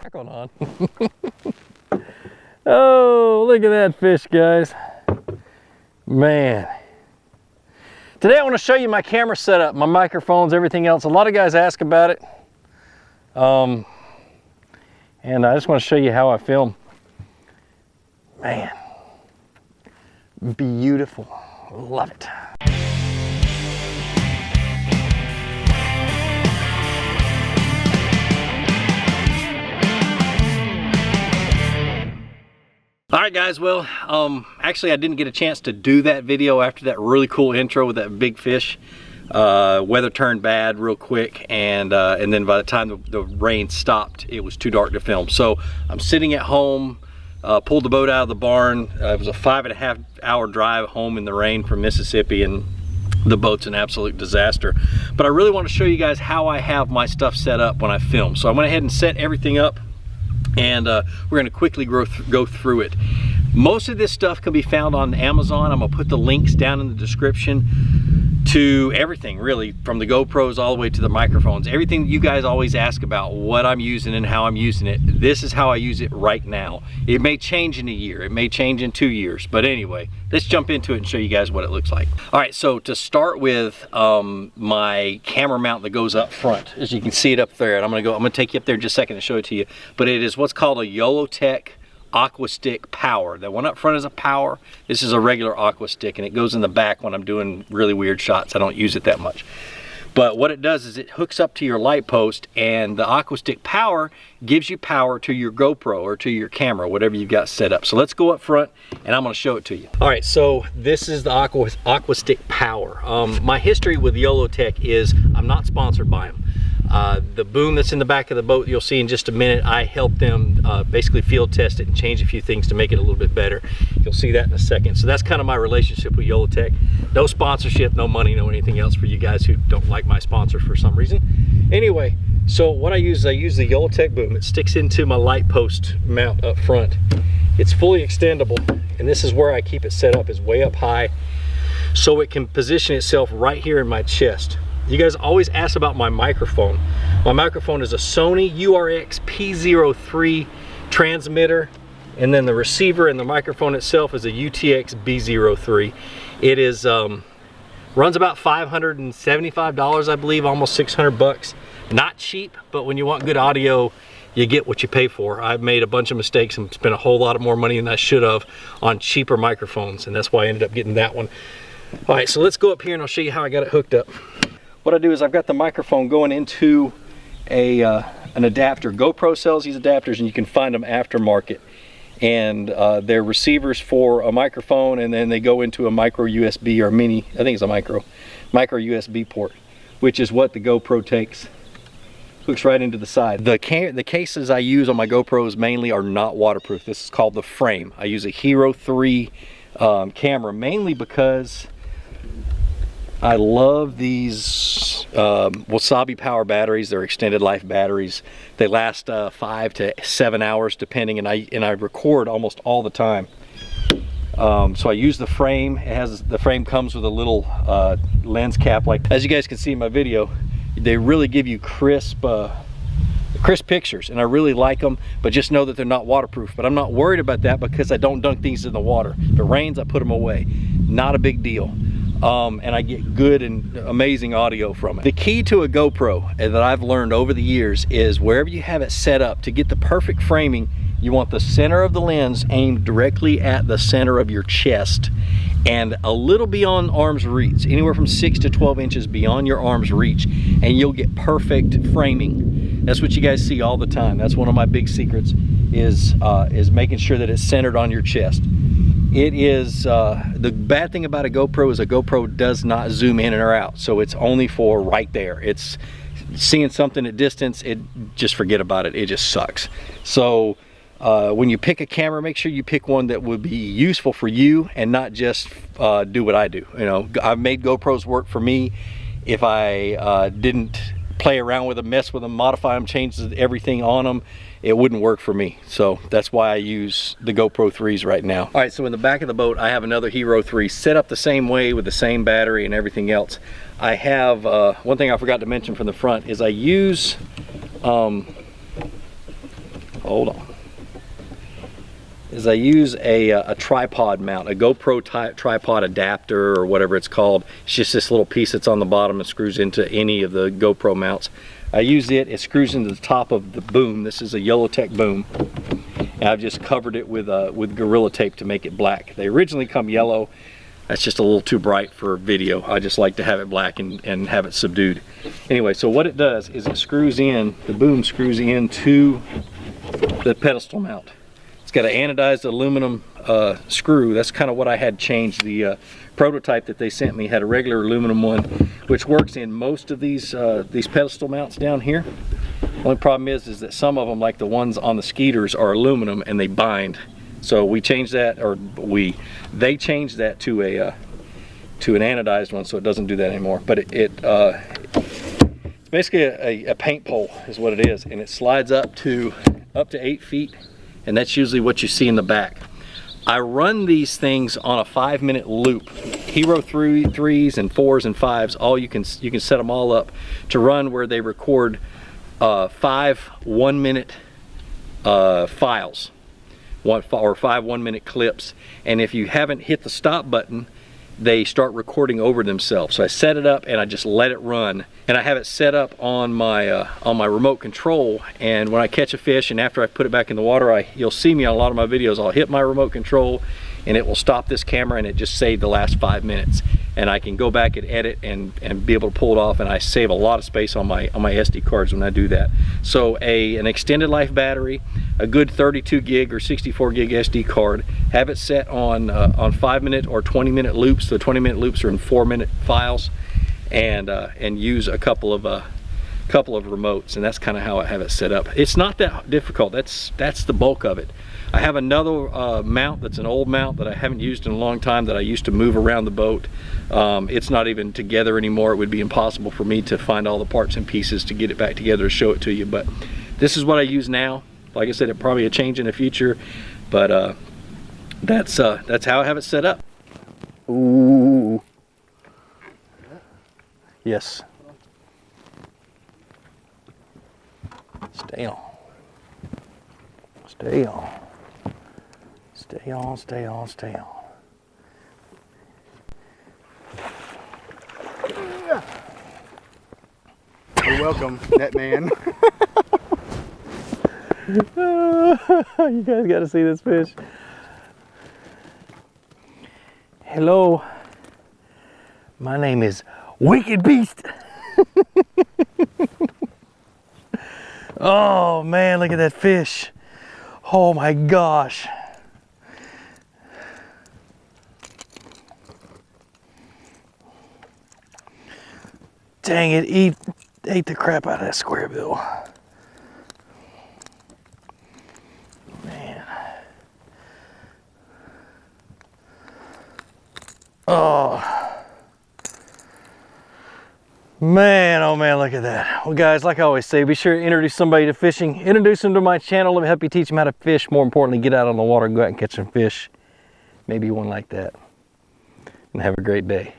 Back on. Oh, look at that fish, guys. Man. Today I want to show you my camera setup, my microphones, everything else. A lot of guys ask about it. And I just want to show you how I film. Man. Beautiful. Love it. All right, guys, well, actually I didn't get a chance to do that video after that really cool intro with that big fish. Weather turned bad real quick, and then by the time the rain stopped, it was too dark to film. So I'm sitting at home, pulled the boat out of the barn. It was a 5.5 hour drive home in the rain from Mississippi, and the boat's an absolute disaster. But I really want to show you guys how I have my stuff set up when I film. So I went ahead and set everything up, and we're going to quickly go through it. Most of this stuff can be found on Amazon. I'm going to put the links down in the description to everything, really, from the GoPros all the way to the microphones. Everything you guys always ask about, what I'm using and how I'm using it. This is how I use it right now. It may change in a year, it may change in 2 years, but anyway, let's jump into it and show you guys what it looks like. All right, so to start with, my camera mount that goes up front, as you can see it up there, and I'm gonna take you up there in just a second to show it to you, but it is what's called a YoloTech Aqua Stick Power. That one up front is a Power. This is a regular Aqua Stick, and it goes in the back when I'm doing really weird shots. I don't use it that much. But what it does is it hooks up to your light post, and the Aqua Stick Power gives you power to your GoPro or to your camera, whatever you've got set up. So let's go up front, and I'm gonna show it to you. All right, so this is the Aqua Stick Power. My history with YoloTech is I'm not sponsored by them. The boom that's in the back of the boat, you'll see in just a minute, I helped them basically field test it and change a few things to make it a little bit better. You'll see that in a second. So that's kind of my relationship with YoloTech. No sponsorship, no money, no anything else for you guys who don't like my sponsors for some reason. Anyway, so what I use the YoloTech boom. It sticks into my light post mount up front. It's fully extendable, and this is where I keep it set up, is way up high, so it can position itself right here in my chest. You guys always ask about my microphone. My microphone is a Sony URX P03 transmitter, and then the receiver and the microphone itself is a UTX B03. It is runs about $575, I believe, almost 600 bucks. Not cheap, but when you want good audio, you get what you pay for. I've made a bunch of mistakes and spent a whole lot more money than I should have on cheaper microphones, and that's why I ended up getting that one. All right, so let's go up here and I'll show you how I got it hooked up. What I do is I've got the microphone going into an adapter. GoPro sells these adapters, and you can find them aftermarket. And they're receivers for a microphone, and then they go into a micro USB or mini, I think it's a micro USB port, which is what the GoPro takes. Hooks right into the side. The cases I use on my GoPros mainly are not waterproof. This is called the frame. I use a Hero 3 camera mainly because I love these Wasabi Power batteries. They're extended life batteries. They last 5 to 7 hours depending, and I record almost all the time. So I use the frame. The frame comes with a little lens cap. Like, as you guys can see in my video, they really give you crisp pictures, and I really like them, but just know that they're not waterproof. But I'm not worried about that because I don't dunk these in the water. If it rains, I put them away. Not a big deal. And I get good and amazing audio from it. The key to a GoPro that I've learned over the years is wherever you have it set up, to get the perfect framing, you want the center of the lens aimed directly at the center of your chest and a little beyond arm's reach, anywhere from 6 to 12 inches beyond your arm's reach, and you'll get perfect framing. That's what you guys see all the time. That's one of my big secrets, is making sure that it's centered on your chest. It is, the bad thing about a GoPro is a GoPro does not zoom in or out, so it's only for right there. It's seeing something at distance, just forget about it. It just sucks. So when you pick a camera, make sure you pick one that would be useful for you and not just do what I do. You know, I've made GoPros work for me. If I didn't play around with them, mess with them, modify them, change everything on them, it wouldn't work for me. So that's why I use the GoPro 3s right now. All right, so in the back of the boat, I have another Hero 3 set up the same way with the same battery and everything else. I have, one thing I forgot to mention from the front is I use hold on, is I use a tripod mount, a GoPro tripod adapter or whatever it's called. It's just this little piece that's on the bottom and screws into any of the GoPro mounts. I use it, it screws into the top of the boom. This is a Yellowtech boom. And I've just covered it with Gorilla Tape to make it black. They originally come yellow. That's just a little too bright for video. I just like to have it black and have it subdued. Anyway, so what it does is it screws in, the boom screws into the pedestal mount. It's got an anodized aluminum screw. That's kind of what I had changed. The prototype that they sent me had a regular aluminum one, which works in most of these pedestal mounts down here. The only problem is that some of them, like the ones on the Skeeters, are aluminum and they bind. So we changed that, or they changed that to an anodized one, so it doesn't do that anymore. But it's basically a paint pole is what it is, and it slides up to 8 feet, and that's usually what you see in the back. I run these things on a 5-minute loop. Hero 3s and 4s and 5s, all you can set them all up to run where they record 5 1-minute files, or 5 1-minute clips, and if you haven't hit the stop button, they start recording over themselves. So I set it up and I just let it run, and I have it set up on my remote control, and when I catch a fish and after I put it back in the water, you'll see me on a lot of my videos, I'll hit my remote control and it will stop this camera and it just saved the last 5 minutes, and I can go back and edit and be able to pull it off, and I save a lot of space on my SD cards when I do that. So an extended life battery, a good 32 gig or 64 gig SD card, have it set on 5-minute or 20-minute loops. The 20-minute loops are in 4-minute files, and use a couple of remotes, and that's kind of how I have it set up. It's not that difficult. That's the bulk of it. I have another mount that's an old mount that I haven't used in a long time that I used to move around the boat. It's not even together anymore. It would be impossible for me to find all the parts and pieces to get it back together to show it to you, but this is what I use now. Like I said, it probably a change in the future, but that's how I have it set up. Ooh. Yes. Stay on. Stay on. Stay on, stay on, stay on. You're welcome, net man. You guys got to see this fish. Hello, my name is Wicked Beast. Oh man, look at that fish. Oh my gosh. Dang it, ate the crap out of that square bill. Man. Oh. Man, oh man, look at that. Well guys, like I always say, be sure to introduce somebody to fishing. Introduce them to my channel. Let me help you teach them how to fish. More importantly, get out on the water and go out and catch some fish. Maybe one like that. And have a great day.